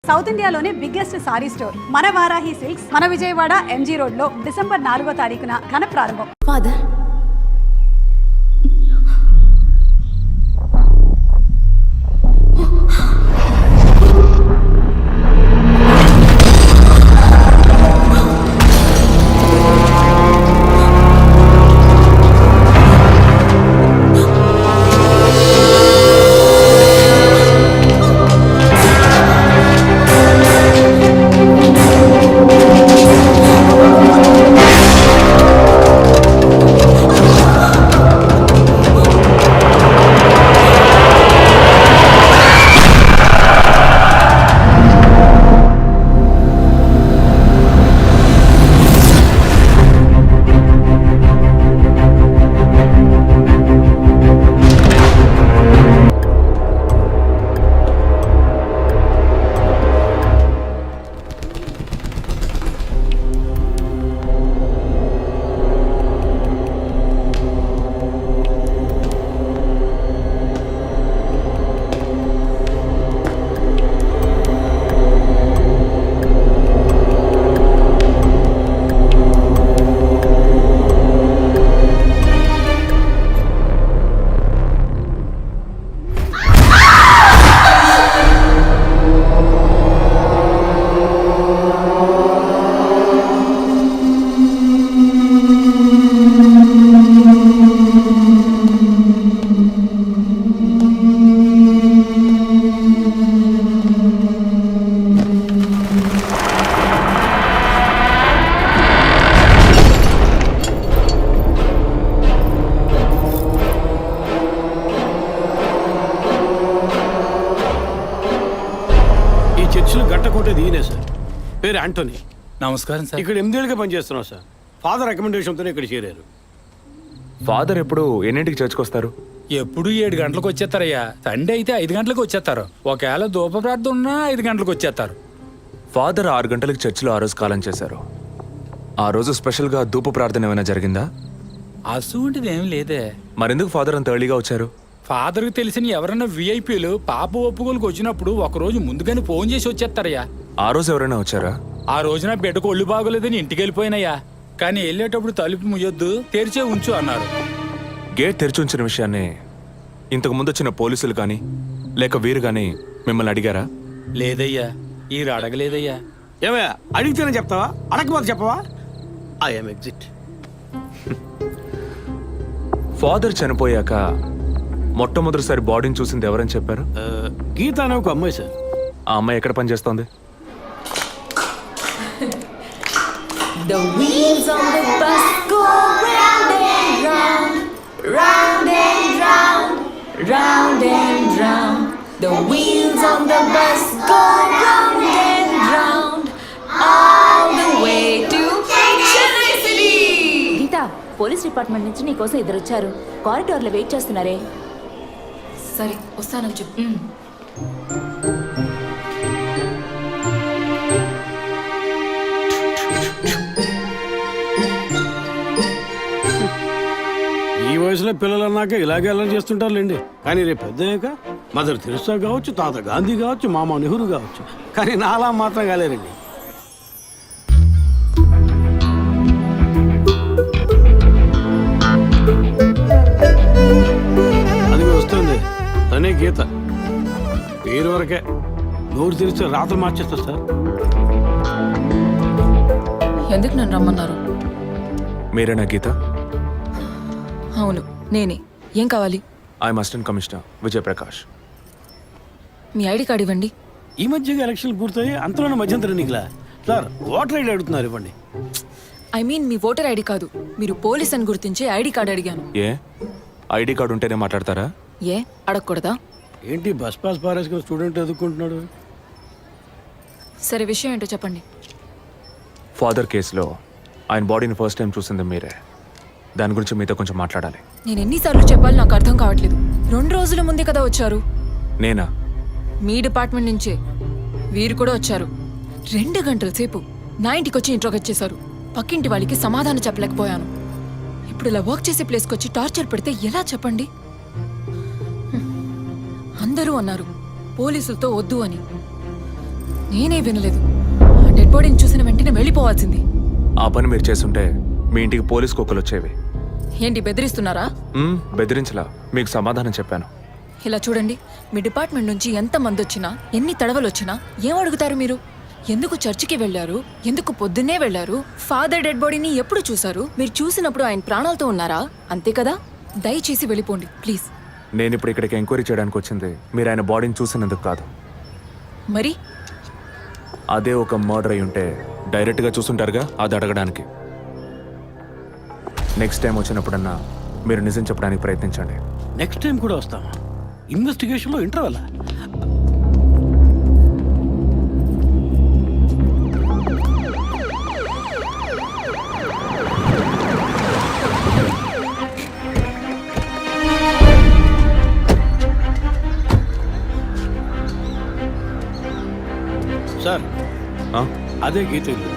South ఇండియాలోనే biggest sorry store మన Varahi silks మన విజయవాడ ఎంజీ రోడ్ లో డిసెంబర్ 4వ తారీఖున ఘన ప్రారంభం. ఫాదర్, పేరు ఆంటోనీ. నమస్కారం సార్. ఇక్కడ 8 ఏళ్ళుగా పనిచేస్తున్నాం సార్. ఫాదర్ రికమెండేషన్తోనే ఇక్కడ చేరారు. ఫాదర్ ఎప్పుడు ఎన్నింటికి చర్చ్కి వస్తారు? ఎప్పుడు 7 గంటలకు వచ్చేస్తారయ్యా. సండే అయితే 5 గంటలకు వచ్చేస్తారు. ఒకవేళ ధూప ప్రార్థన ఉన్నా 5 గంటలకు వచ్చేస్తారు. ఫాదర్ 6 గంటలకు చర్చిలో ఆ రోజు కాలం చేశారు. ఆ రోజు స్పెషల్గా ధూప ప్రార్థన ఏమైనా జరిగిందా? అసువంటిది ఏం లేదే. మరెందుకు ఫాదర్ అంత ఎర్లీగా వచ్చారు? ఫాదర్కి తెలిసిన ఎవరన్నా విఐపీలు పాప ఒప్పుకోలకు వచ్చినప్పుడు ఒకరోజు ముందుగానే ఫోన్ చేసి వచ్చేస్తారయ్యా. ఆ రోజు ఎవరైనా వచ్చారా? ఆ రోజున బిడ్డకు ఒళ్ళు బాగోలేదని ఇంటికి వెళ్ళిపోయినయ్యా. కానీ వెళ్ళేటప్పుడు తలుపు ముయ్యొద్దు, తెరిచే ఉంచు అన్నారు. గేట్ తెరిచి ఉంచిన విషయాన్ని ఇంతకు ముందు వచ్చిన పోలీసులు కానీ లేక వీరు కానీ మిమ్మల్ని అడిగారా? లేదయ్యా, ఈ అడగలేదయ్యా. ఏమయ్యా, అడిగితేనే చెప్తావా, అడగకపోతే చెప్పవా? I'm exit. ఫాదర్ చనిపోయాక మొట్టమొదటిసారి బాడీని చూసింది ఎవరని చెప్పారు? గీత అనే ఒక అమ్మాయి సార్. ఆ అమ్మాయి ఎక్కడ పనిచేస్తోంది? the wheels on the bus go round and round, round and round, round and round. The wheels on the bus go round and round, all the way to Chennai City. Geetha, police department నుంచి నీకోసం ఇద్దరు వచ్చారు. కారిడార్లో wait చేస్తున్నారే. సరే, వస్తానని చెప్పు. ఈ వయసులో పిల్లలు అన్నాక ఇలాగే అల్లరి చేస్తుంటారులేండి. కానీ రేపు పెద్దయ్యాక మదర్ తెరిసా కావచ్చు, తాత గాంధీ కావచ్చు, మామ నెహ్రూ కావచ్చు. కానీ నాలా మాత్రం కాలేరండి. అది వస్తుంది తనే గీత. పేరు వరకే, నోరు తెరిస్తే రాత్రి మార్చేస్తా సార్. ఎందుకు నన్ను రమ్మన్నారు? మీరేనా గీత? అవును, నేనే. ఏం కావాలి? I'm assistant commissioner Vijay Prakash. Me ID card ఇవ్వండి. ఈ మధ్యగా ఎలక్షన్లు పూర్తయి అంతలోనే మధ్యంతరం ఎన్నికలా సార్. ఓటర్ ఐడి అడుగుతున్నారు, ఇవ్వండి. I mean me voter ID కాదు, మీరు పోలీస్ అని గుర్తించే ఐడి కార్డ్ అడిగాను. ఏ ఐడి కార్డు ఉంటేనే మాట్లాడతారా? ఏ అడగకూడదా? ఏంటి బస్ పాస్ పారేసుకుని స్టూడెంట్ ఎదుర్కొంటున్నాడు? సరే, విషయం ఏంటో చెప్పండి. ఫాదర్ కేసులో ఆయన బాడీని ఫస్ట్ టైం చూసింది మీరే. దాని గురించి మీతో కొంచెం మాట్లాడాలి. నేను ఎన్నిసార్లు చెప్పాలి, నాకు అర్థం కావట్లేదు. 2 రోజుల ముందే కదా వచ్చారు. నేనా? మీ డిపార్ట్మెంట్ నుంచే వీరు కూడా వచ్చారు. 2 గంటల సేపు నా ఇంటికి వచ్చి ఇంట్రోగేట్ చేశారు. పక్కింటి వాళ్ళకి సమాధానం చెప్పలేకపోయాను. ఇప్పుడు ఇలా వర్క్ చేసే ప్లేస్కి వచ్చి టార్చర్ పెడితే ఎలా చెప్పండి? అందరూ అన్నారు పోలీసులతో వద్దు అని. నేనే వినలేదు. డెడ్ బాడీని చూసిన వెంటనే వెళ్ళిపోవాల్సింది. ఆ పని మీరు చేస్తుంటే మీ ఇంటికి పోలీస్ కుక్కలు వచ్చేవి. ఏంటి బెదిరిస్తున్నారా? బెదిరించలా, మీకు సమాధానం చెప్పాను. ఇలా చూడండి, మీ డిపార్ట్మెంట్ నుంచి ఎంత మంది వచ్చినా, ఎన్ని తడవలు వచ్చినా ఏం అడుగుతారు మీరు? ఎందుకు చర్చికి వెళ్ళారు? ఎందుకు పొద్దున్నే వెళ్ళారు? ఫాదర్ డెడ్ బాడీని ఎప్పుడు చూసారు? మీరు చూసినప్పుడు ఆయన ప్రాణాలతో ఉన్నారా? అంతే కదా. దయచేసి వెళ్ళిపోండి ప్లీజ్. నేను ఇప్పుడు ఇక్కడికి ఎంక్వైరీ చేయడానికి వచ్చింది మీరు ఆయన బాడీని చూసినందుకు కాదు. మరి అదే ఒక మర్డర్ అయి ఉంటే డైరెక్ట్గా చూసుంటారుగా, అది అడగడానికి. నెక్స్ట్ టైం వచ్చినప్పుడన్నా మీరు నిజం చెప్పడానికి ప్రయత్నించండి. నెక్స్ట్ టైం కూడా వస్తామా? ఇన్వెస్టిగేషన్లో ఇంటర్వల్. సార్, ఆ? అదే గీత ఇల్లు.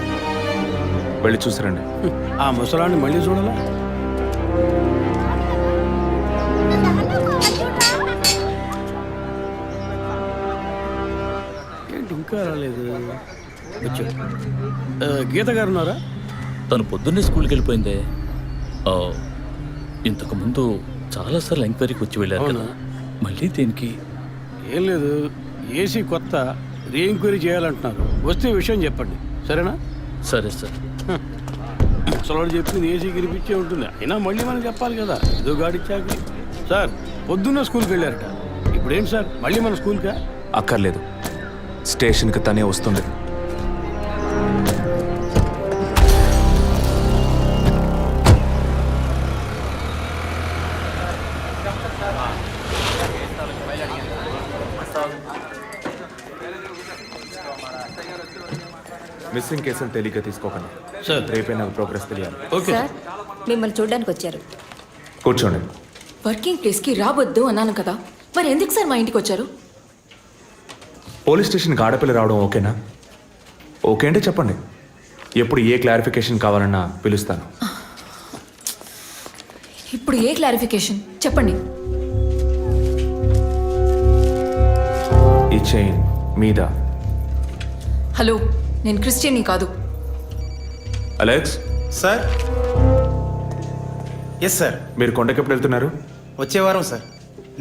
వెళ్ళి చూసిరండి. ఆ ముసలాన్ని మళ్ళీ చూడాలా? ఏంటి ఇంకా రాలేదు? వచ్చాడు. గీత గారు ఉన్నారా? తను పొద్దున్నే స్కూల్కి వెళ్ళిపోయిందే. ఇంతకు ముందు చాలాసార్లు ఎంక్వైరీకి వచ్చి వెళ్ళారు కదా, మళ్ళీ దేనికి? ఏం లేదు, ఏసీ కొత్త, రీ ఎంక్వైరీ చేయాలంటున్నారు. వస్తే విషయం చెప్పండి, సరేనా? సరే సార్. ముసలాడు చెప్పింది ఏసీ గిరిపించే ఉంటుంది, అయినా మళ్ళీ మనం చెప్పాలి కదా, ఏదో గాడిచ్చాక. సార్, పొద్దున్న స్కూల్కి వెళ్ళారట, ఇప్పుడేంటి సార్ మళ్ళీ మన స్కూల్కా? అక్కర్లేదు, స్టేషన్కి తనే వస్తుంది. మిస్సింగ్ కేసును తేలిగ్గా తీసుకోకండి సార్. రేపే నాకు ప్రోగ్రెస్ తెలియాలి. ఓకే సార్, మిమ్మల్ని చూడడానికి వచ్చారు. కూర్చోండి. వర్కింగ్ ప్లేస్కి రావద్దు అన్నాను కదా, మరి ఎందుకు సార్ మా ఇంటికి వచ్చారు? పోలీస్ స్టేషన్కి ఆడపిల్ల రావడం ఓకేనా? ఓకే అంటే చెప్పండి, ఎప్పుడు ఏ క్లారిఫికేషన్ కావాలన్నా పిలుస్తాను. ఇప్పుడు ఏ క్లారిఫికేషన్ చెప్పండి. ఈ చైన్ మీద. హలో, నేను క్రిస్టియన్ని కాదు. Alex, sir. Yes sir. మీరు కొండకి ఎప్పుడు వెళ్తున్నారు? వచ్చే వారం సార్.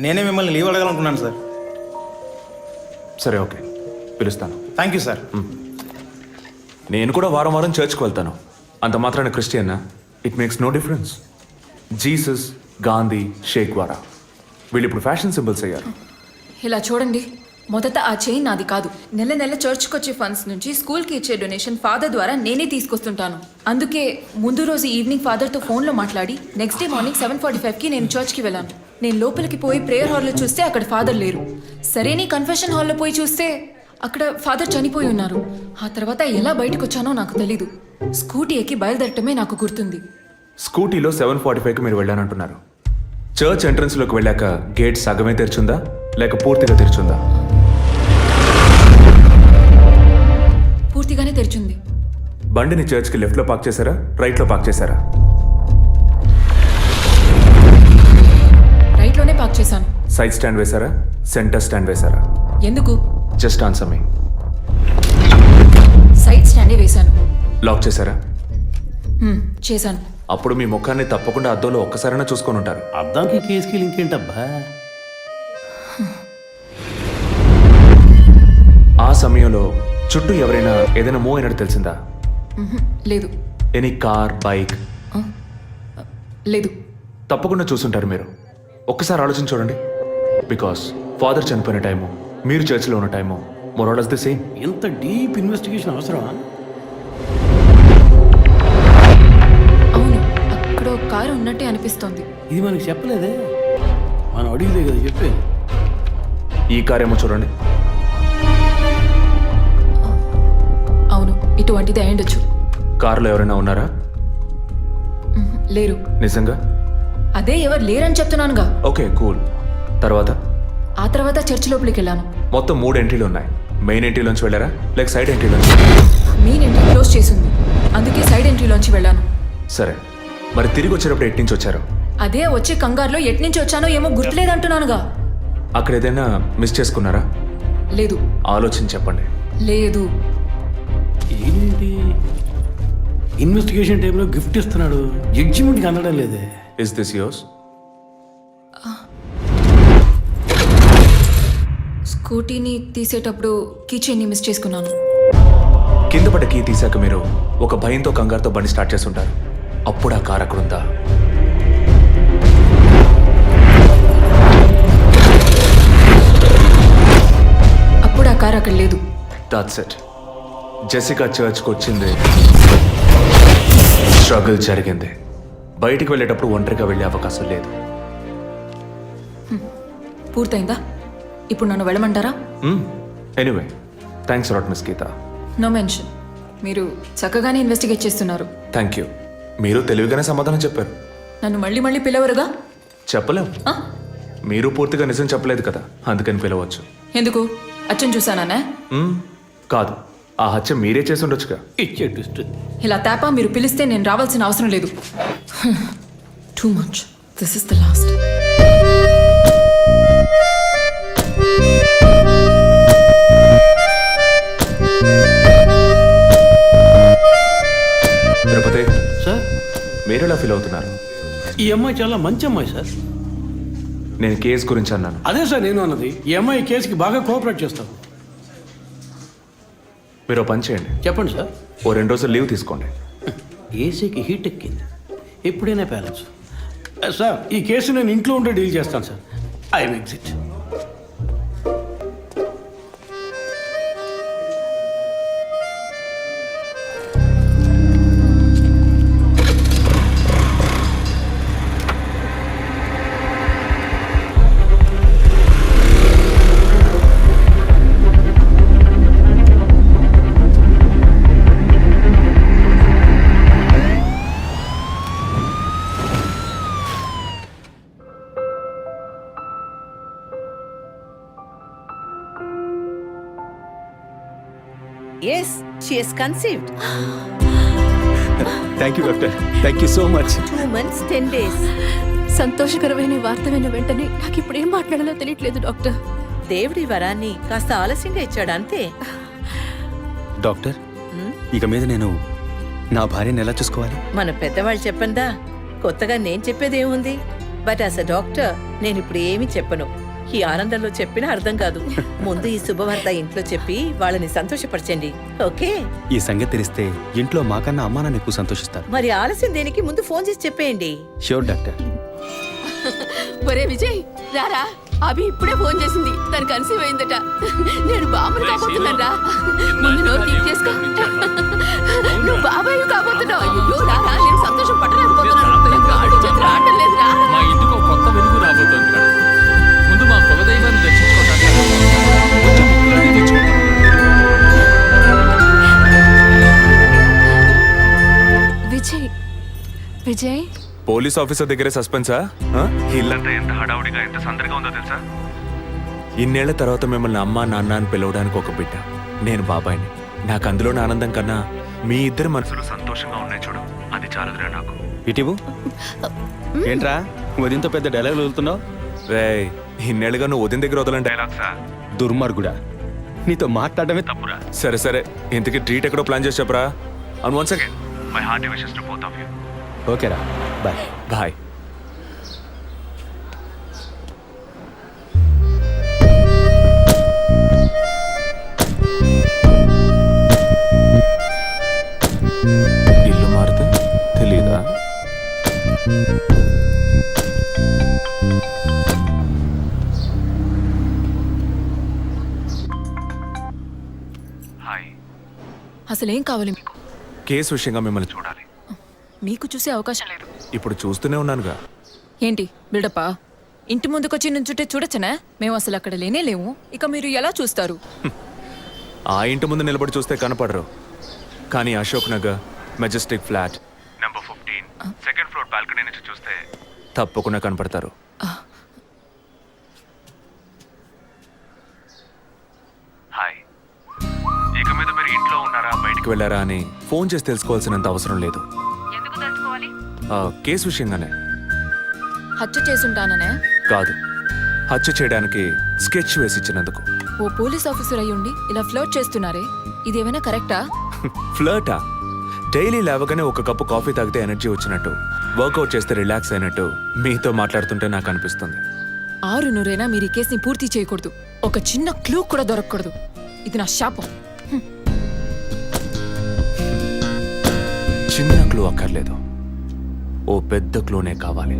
నేనే మిమ్మల్ని లీవ్ అడగాలనుకున్నాను సార్. సరే, ఓకే, పిలుస్తాను. Thank you sir. నేను కూడా వారం వారం చర్చ్కి వెళ్తాను. అంత మాత్రాన క్రిస్టియన్నా? It makes no difference. Jesus, Gandhi, షేక్ వారా, వీళ్ళు ఇప్పుడు ఫ్యాషన్ సింబల్స్ అయ్యారు. ఇలా చూడండి, మొదట ఆ చైన్ నాది కాదు. నెల నెల చర్చ్కి వచ్చే ఫండ్స్ నుంచి స్కూల్కి ఇచ్చే డొనేషన్ ఫాదర్ ద్వారా నేనే తీసుకొస్తుంటాను. అందుకే ముందు రోజు ఈవినింగ్ ఫాదర్తో ఫోన్లో మాట్లాడి నెక్స్ట్ డే మార్నింగ్ 7:45కి నేను చర్చ్కి వెళ్ళాను. నేను లోపలికి పోయి ప్రేయర్ హాల్లో చూస్తే అక్కడ ఫాదర్ లేరు. సరే, నీ కన్ఫెషన్ హాల్లో పోయి చూస్తే అక్కడ ఫాదర్ చనిపోయి ఉన్నారు. ఆ తర్వాత ఎలా బయటకు వచ్చానో నాకు తెలీదు. స్కూటీ ఎక్కి బయలుదేరటమే నాకు గుర్తుంది. స్కూటీలో 7:45కి మీరు వెళ్ళానంటున్నారు. చర్చ్ ఎంట్రన్స్లోకి వెళ్ళాక గేట్ సగమే తెరిచుందా లేక పూర్తిగా తెరిచుందా? పూర్తిగానే తెరిచింది. బండిని చర్చ్కి లెఫ్ట్లో పార్క్ చేశారా, రైట్లో పార్క్ చేశారా? రైట్లోనే పార్క్ చేశాను. సైడ్ స్టాండ్ వేశారా, సెంటర్ స్టాండ్ వేశారా? ఎందుకు? జస్ట్ ఆన్సర్ మీ. సైడ్ స్టాండే వేశాను. లాక్ చేశారా? చేశాను. అప్పుడు మీ ముఖాన్ని తప్పకుండా అద్దంలో ఒక్కసారైనా చూసుకొని ఉంటారు. అద్దానికి కేసుకి లింక్ ఏంటబ్బా? ఆ సమయంలో చుట్టూ ఎవరైనా ఏదైనా మూవ్ అయినట్టు తెలిసిందా? లేదు. Any car, bike? లేదు. తప్పకుండా చూసుంటారు మీరు. ఒక్కసారి ఆలోచించి చూడండి. బికాస్ ఫాదర్ చనిపోయిన టైము, మీరు చర్చిలో ఉన్న టైము మోరాలస్ ది సేమ్. ఇంత డీప్ ఇన్వెస్టిగేషన్ అవసరమా? అవును, అక్కడ ఒక కారు ఉన్నట్టే అనిపిస్తోంది. ఇది మనకి చెప్పలేదే, మనం అడిగితే కదా చెప్పేది. ఈ కార్ ఏమో చూడండి. అవును, ఇటువంటిది అయ్యుండొచ్చు. కారులో ఎవరైనా ఉన్నారా? లేరు. నిజంగా? అదే ఎవరు లేరని చెప్తున్నానుగా. Okay, cool. తర్వాత? ఆ తర్వాత చర్చ్ లోపలికి వెళ్ళాను. మొత్తం 3 ఎంట్రీలు ఉన్నాయి. మెయిన్ ఎంట్రీలోంచి వెళ్ళారా లేక సైడ్ ఎంట్రీలోంచి? మెయిన్ ఎంట్రీ క్లోజ్ చేసింది, అందుకే సైడ్ ఎంట్రీలోంచి వెళ్ళాను. సరే, మరి తిరిగి వచ్చేటప్పుడు ఎటు నుంచి వచ్చారు? అదే వచ్చే కంగారులో ఎట్నుంచి వచ్చానో ఏమో గుర్తులేదంటున్నానుగా. అక్కడ ఏదైనా మిస్ చేసుకున్నారా? లేదు. ఆలోచించి చెప్పండి. లేదు. ఏంటి ఇన్వెస్టిగేషన్ టైంలో గిఫ్ట్ ఇస్తున్నాడు, జడ్జిమెంట్కి అందడం లేదే. Is this yours? స్కూటీని తీసేటప్పుడు కీచైన్ని మిస్ చేసుకున్నాను. కింద పడ్డ కీ తీసాక మీరు ఒక భయంతో కంగారుతో బండి స్టార్ట్ చేస్తుంటారు. అప్పుడు ఆ కార్ అక్కడుందా? అప్పుడు ఆ కార్ అక్కడ లేదు. That's it. జెసికా చర్చ్కి వచ్చింది, స్ట్రగుల్ జరిగింది. బయటికి వెళ్ళేటప్పుడు ఒంటరిగా వెళ్ళే అవకాశం లేదు. పూర్తయిందా? ఇప్పుడు నన్ను వెళ్ళమంటారా? Anyway, thanks lot miss Geetha. No mention. మీరు చక్కగానే ఇన్వెస్టిగేట్ చేస్తున్నారు. Thank you. మీరు తెలివిగానే సమాధానం చెప్పారు. నన్ను మళ్ళీ మళ్ళీ పిలవరుగా? చెప్పలేం. ఆ? మీరు పూర్తిగా నిజం చెప్పలేదు కదా, అందుకని పిలవచ్చు. ఎందుకు? అచ్చం చూసానా? కాదు, ఆ హత్య మీరే చేసి ఉండొచ్చుగా. ఇచ్చే ట్విస్ట్. ఇలా తేపా మీరు పిలిస్తే నేను రావాల్సిన అవసరం లేదు. Too much. This is the last. Tirupati sir, మీరు ఎలా ఫీల్ అవుతున్నారు? ఈ అమ్మాయి చాలా మంచి అమ్మాయి సార్. నేను కేసు గురించి అన్నాను. అదే సార్ నేను అన్నది, ఈ అమ్మాయి కేసుకి బాగా కోఆపరేట్ చేస్తాం. మీరు ఓ పని చేయండి, చెప్పండి సార్. ఓ 2 రోజులు లీవ్ తీసుకోండి. ఏసీకి హీట్ ఎక్కింది, ఎప్పుడైనా ప్యాలెన్స్. సార్, ఈ కేసు నేను ఇంట్లో ఉంటే డీల్ చేస్తాను sir. I'm exit. Yes, she is conceived. Thank you doctor, thank you so much. 2 months, 10 days. సంతోషకరమైన వార్త విన్న వెంటనే నాకు ఇప్పుడు ఏం మాట్లాడాలో తెలియట్లేదు డాక్టర్. దేవుడి వరాన్ని కాస్త ఆలస్యంగా ఇచ్చాడు అంతే. డాక్టర్, ఇక మీద నేను నా భార్యను ఎలా చూసుకోవాలి? మన పెద్దవాళ్ళు చెప్పందా, కొత్తగా నేను చెప్పేదేముంది. బట్ యాజ్ అ డాక్టర్ నేను ఇప్పుడు ఏమీ చెప్పను. ఈ ఆనందంలో చెప్పినా అర్థం కాదు. ముందు ఈ శుభవార్త ఇంట్లో చెప్పి వాళ్ళని సంతోషపరచండి, ఓకే? ఈ సంగతి తెలిస్తే ఇంట్లో మాకన్నా అమ్మా నాన్న ఎక్కువ సంతోషిస్తారు. మరి ఆలస్యం దేనికి, ముందు ఫోన్ చేసి చెప్పేయండి. Sure doctor. ఒరే విజయ్, రారా. అభి ఇప్పుడే ఫోన్ చేసింది, తను కన్సీవ్ అయిందట. నేను బాబుని కాబోతున్నాను రా. ముందు నోరు తీపి చేసుకో. నువ్వు బాబాయ్ కాబోతున్నావు. అయ్యో రారా, నేను సంతోషం పట్టలేకపోతున్నాను. ఆడు చేతులు ఆడటం లేదురా. మా ఇంటికి ఒక కొత్త వెలుగు రాబోతోంది. ముందు మా కులదైవాన్ని దర్శించుకోవడానికి కొంచెం ముక్కులన్నీ తెచ్చుకుంటాం. విజయ్, విజయ్, పోలీస్ ఆఫీసర్ దగ్గరే సస్పెన్సా? ఇల్లంతా ఎంత హడావుడిగా, ఎంత సందడిగా ఉందో తెలుసా? ఇన్నేళ్ల తర్వాత మిమ్మల్ని అమ్మా నాన్న అని పిలవడానికి ఒక బిడ్డ. నేను బాబాయిని. నాకు అందులోని ఆనందం కన్నా మీ ఇద్దరు మనసులు సంతోషంగా ఉన్నాయి చూడు, అది చాలుదురా నాకు. ఇటీవు ఏంట్రా ఉదయంతో పెద్ద డైలాగ్ వదులుతున్నావు? రేయ్, ఇన్నేళ్ళుగా నువ్వు ఉదయం దగ్గర వదలని డైలాగ్సా? దుర్మార్గుడా, నీతో మాట్లాడమే తప్పురా. సరే సరే, ఇంతకీ ట్రీట్ ఎక్కడో ప్లాన్ చేసి చెప్పరా. And once again my hearty wishes to both of you. ఓకేరా, బాయ్. బాయ్. ఇల్లు మారితే తెలీదా? హాయ్. అసలేం కావాలి మీకు? కేసు విషయంగా మిమ్మల్ని చూడాలి. మీకు చూసే అవకాశం లేదు. ఇప్పుడు చూస్తూనే ఉన్నానుగా. ఏంటి బిల్డప్పా? ఇంటి ముందుకొచ్చి నుంచుంటే చూడొచ్చనా? మేము అసలు అక్కడ లేనే లేవు. ఇక మీరు ఎలా చూస్తారు? ఆ ఇంటి ముందు నిలబడి చూస్తే కనపడరు, కానీ Ashok Nagar Majestic flat number 15 second floor balcony నుంచి చూస్తే తప్పకుండా కనపడతారు. హాయ్. ఇక మీద మీరు ఇంట్లో ఉన్నారా, బయటికి వెళ్ళారా అని ఫోన్ చేసి తెలుసుకోవాల్సినంత అవసరం లేదు. కేసు విషయంగానే. హత్య చేసుంటాననే? కాదు, హత్య చేయడానికి స్కెచ్ వేసి ఇచ్చినందుకు. ఓ పోలీస్ ఆఫీసర్ అయ్యుండి ఇలా ఫ్లర్ట్ చేస్తున్నారే ఇదేమైనా కరెక్టా? ఫ్లర్టా? డైలీ లేవగానే ఒక కప్పు కాఫీ తాగితే ఎనర్జీ వచ్చినట్టు, వర్కౌట్ చేస్తే రిలాక్స్ అయినట్టు మీతో మాట్లాడుతుంటే నాకు అనిపిస్తుంది. 6 మీరు ఈ కేసుని పూర్తి చేయకూడదు. ఒక చిన్న క్లూ కూడా దొరకకూడదు. ఇది నా శాపం. చిన్న క్లూ అక్కర్లేదు, ఓ పెద్ద క్లూనే కావాలి.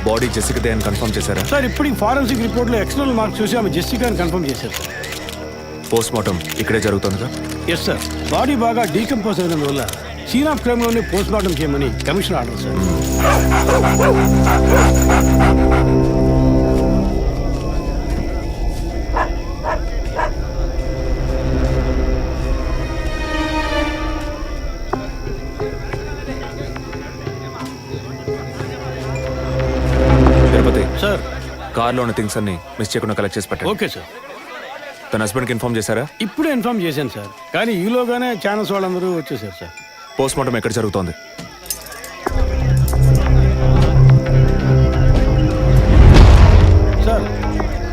బాడీ జెసికాదే అని కన్ఫర్మ్ చేశారా? సార్ ఇప్పుడు ఫారెన్సిక్ రిపోర్ట్లో ఎక్స్టర్నల్ మార్క్స్ చూసి ఆమె జెసికా అని కన్ఫర్మ్ చేశారు సార్. పోస్ట్ మార్టం ఇక్కడే జరుగుతుందిగా? Yes sir. బాడీ బాగా డీకంపోజ్ అయినందువల్ల సీన్ ఆఫ్ క్రైమ్లోనే పోస్ట్ మార్టం చేయమని commissioner order sir. Tirupati sir, కార్లో ఉన్న థింగ్స్ అన్ని మిస్ చేయకుండా కలెక్ట్ చేసి పెట్టండి. Okay sir. తన హస్బెండ్కి ఇన్ఫార్మ్ చేశారా? ఇప్పుడే ఇన్ఫార్మ్ చేశాను సార్, కానీ ఈలోగానే ఛానల్స్ వాళ్ళందరూ వచ్చేసారు సార్. పోస్ట్ మార్టం ఎక్కడ జరుగుతోంది? సార్,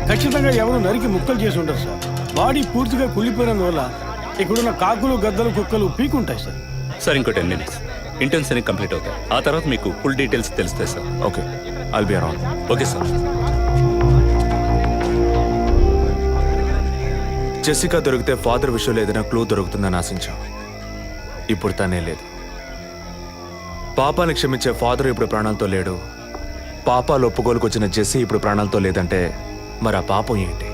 ఖచ్చితంగా ఎవరు నరికి ముక్కలు చేసి ఉంటారు సార్. బాడీ పూర్తిగా కుళ్ళిపోయినందువల్ల ఇక్కడున్న కాకులు, గద్దలు, కుక్కలు పీకుంటాయి సార్. సార్ ఇంకో 10 minutes ఇంటర్న్స్ అన్ని కంప్లీట్ అవుతాయి. ఆ తర్వాత మీకు ఫుల్ డీటెయిల్స్ తెలుస్తాయి sir. Okay, I'll be around. Okay sir. Jessica దొరికితే ఫాదర్ విషయంలో ఏదైనా క్లూ దొరుకుతుందని ఆశించాం. ఇప్పుడు తనే లేదు. పాపాన్ని క్షమించే ఫాదర్ ఇప్పుడు ప్రాణాలతో లేడు. పాపాలు ఒప్పుకోలుకు వచ్చిన జెస్సీ ఇప్పుడు ప్రాణాలతో లేదంటే మరి ఆ పాపం ఏంటి?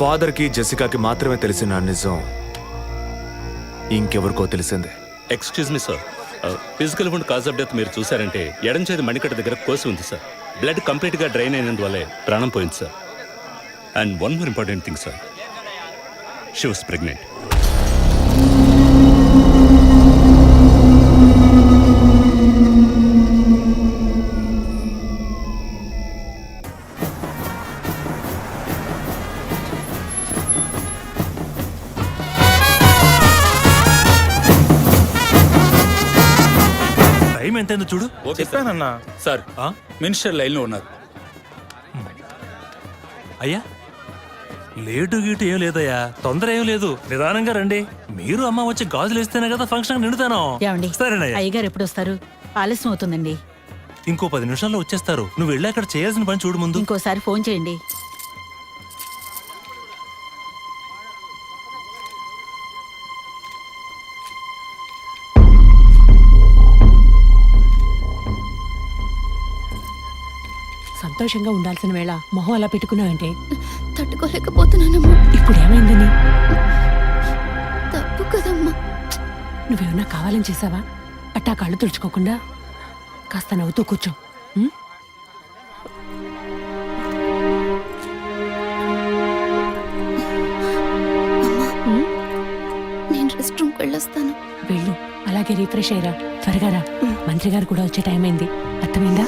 ఫాదర్కి జెసికాకి మాత్రమే తెలిసిన నిజం ఇంకెవరికో తెలిసిందే. Excuse me sir, physical wound cause of death మీరు చూసారంటే ఎడం చేతి మణికట్ట దగ్గర కోసి ఉంది సార్. బ్లడ్ కంప్లీట్గా డ్రైన్ అయినందువల్లే ప్రాణం పోయింది సార్. And one more important thing sir, she was pregnant. Time ఎంతైందో చూడు. చెప్పానన్నా. సార్, మినిస్టర్ లైన్లో ఉన్నారు. అయ్యా, లేటు గీటు ఏం లేదయ్యా, తొందర ఏం లేదు, నిదానంగా రండి. మీరు అమ్మ వచ్చి గాజులు వేస్తేనే కదా ఫంక్షన్ నిండుతాను. సరేనయ్యా. అయ్యగారు ఎప్పుడు వస్తారు? ఆలస్యం అవుతుందండి. ఇంకో 10 నిమిషాల్లో వచ్చేస్తారు. నువ్వు వెళ్ళి అక్కడ చేయాల్సిన పని చూడు ముందు. ఇంకోసారి ఫోన్ చేయండి. సంతోషంగా ఉండాల్సిన వేళ మొహం అలా పెట్టుకున్నావంటే? తట్టుకోలేకపోతున్నానమ్మా. ఇప్పుడు ఏమైందని? తప్పు కదమ్మా. నువ్వేమన్నా కావాలని చేసావా? అట్టా కళ్ళు తుడుచుకోకుండా కాస్త నవ్వుతూ కూర్చో. వెళ్ళొస్తాను. వెళ్ళు, అలాగే రిఫ్రెష్ అయ్యరా. త్వరగా రా, మంత్రి గారు కూడా వచ్చే టైం అయింది. అర్థమైందా?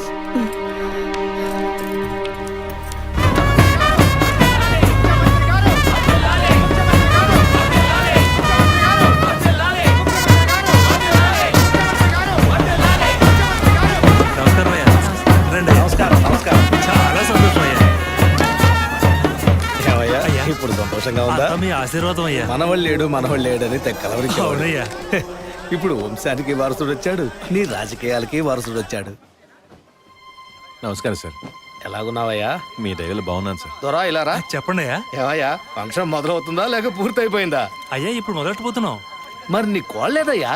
నమస్కారం అయ్యా. రండి. చాలా సంతోషం అయ్యా. అయ్యా, ఇప్పుడు సంతోషంగా ఉందా? అంతా మీ ఆశీర్వాదం అయ్యా. మనవళ్ళేడు అని తెక్కలవరించాడు. అవునయ్యా. ఇప్పుడు వంశానికి వారసుడు వచ్చాడు, నీ రాజకీయాలకి వారసుడు వచ్చాడు. నమస్కారం సార్. ఎలాగున్నావయ్యా? మీ దగ్గర బాగున్నాను సార్. దొరా ఇలా రా. చెప్పండి అయ్యా. ఏవయ్యా, ఫంక్షన్ మొదలవుతుందా లేక పూర్తయిపోయిందా? అయ్యా, ఇప్పుడు మొదలెట్టబోతున్నాం. మరి నీ కోళ్ళేదయ్యా?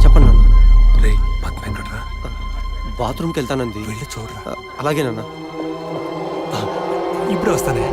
చెప్పండి నాన్న. రే పద్మ ఎక్కడ్రా? బాత్రూమ్కి వెళ్తానంది. వెళ్ళి చూడరా. అలాగే నాన్న. ఇప్పుడు వస్తానే.